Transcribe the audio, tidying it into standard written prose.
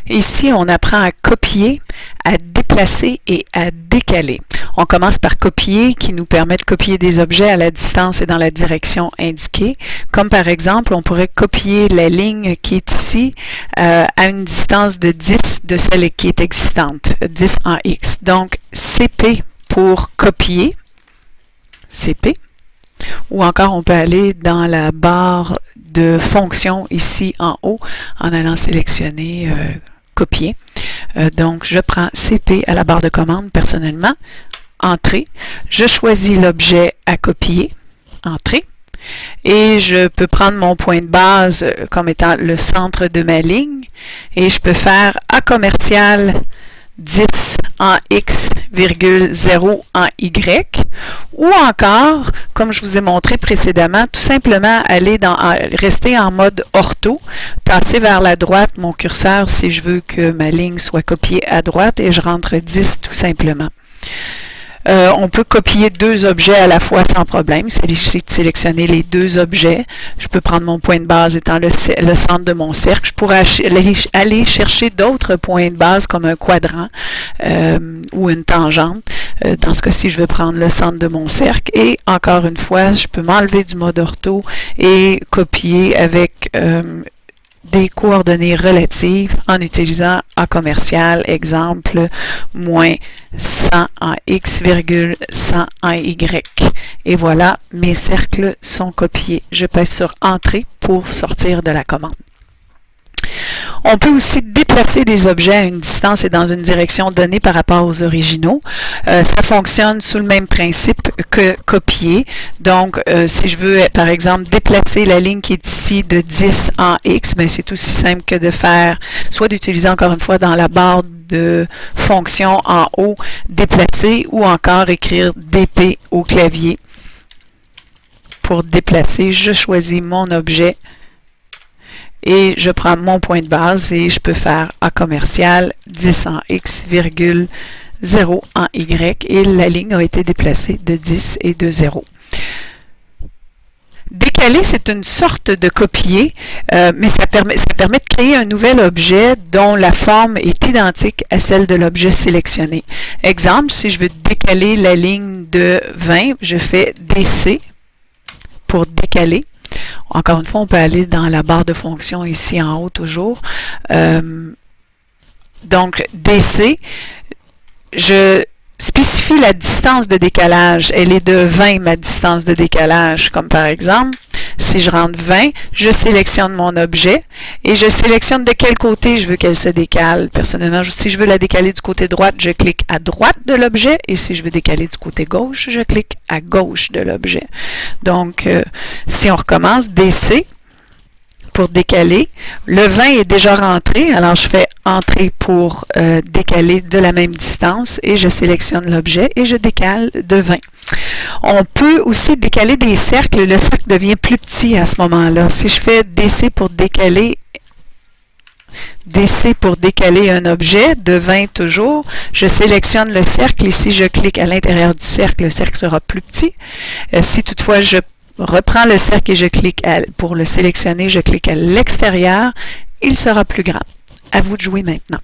Ici, on apprend à copier, à déplacer et à décaler. On commence par copier, qui nous permet de copier des objets à la distance et dans la direction indiquée. Comme par exemple, on pourrait copier la ligne qui est ici à une distance de 10 de celle qui est existante, 10 en X. Donc, CP pour copier, CP. Ou encore, on peut aller dans la barre de fonction ici en haut en allant sélectionner copier. Donc, je prends CP à la barre de commande personnellement, entrée. Je choisis l'objet à copier, entrée. Et je peux prendre mon point de base comme étant le centre de ma ligne. Et je peux faire A commercial 10 en X, 0 en Y, ou encore, comme je vous ai montré précédemment, tout simplement rester en mode ortho, tasser vers la droite mon curseur si je veux que ma ligne soit copiée à droite et je rentre 10 tout simplement. On peut copier deux objets à la fois sans problème. Il suffit de sélectionner les deux objets. Je peux prendre mon point de base étant le centre de mon cercle. Je pourrais aller chercher d'autres points de base comme un quadrant ou une tangente. Dans ce cas-ci, je vais prendre le centre de mon cercle. Et encore une fois, je peux m'enlever du mode ortho et copier avec des coordonnées relatives en utilisant A commercial, exemple, moins 100 en X, 100 en Y. Et voilà, mes cercles sont copiés. Je pèse sur Entrée pour sortir de la commande. On peut aussi déplacer des objets à une distance et dans une direction donnée par rapport aux originaux. Ça fonctionne sous le même principe que copier. Donc, si je veux, par exemple, déplacer la ligne qui est ici de 10 en X, ben, c'est aussi simple que de faire, soit d'utiliser encore une fois dans la barre de fonction en haut, déplacer, ou encore écrire DP au clavier. Pour déplacer, je choisis mon objet et je prends mon point de base et je peux faire A commercial 10 en X, 0 en Y et la ligne a été déplacée de 10 et de 0. Décaler, c'est une sorte de copier, mais ça permet de créer un nouvel objet dont la forme est identique à celle de l'objet sélectionné. Exemple, si je veux décaler la ligne de 20, je fais DC pour décaler. Encore une fois, on peut aller dans la barre de fonction ici en haut toujours. Donc, DC, je spécifie la distance de décalage. Elle est de 20, ma distance de décalage. Comme par exemple, si je rentre 20, je sélectionne mon objet et je sélectionne de quel côté je veux qu'elle se décale. Personnellement, si je veux la décaler du côté droit, je clique à droite de l'objet et si je veux décaler du côté gauche, je clique à gauche de l'objet. Donc, si on recommence, DC pour décaler. Le 20 est déjà rentré, alors je fais Entrée pour décaler de la même distance et je sélectionne l'objet et je décale de 20. On peut aussi décaler des cercles, le cercle devient plus petit à ce moment-là. Si je fais DC pour décaler un objet, de 20 toujours, je sélectionne le cercle et si je clique à l'intérieur du cercle, le cercle sera plus petit. Si toutefois je reprends le cercle et je clique pour le sélectionner, je clique à l'extérieur, il sera plus grand. À vous de jouer maintenant.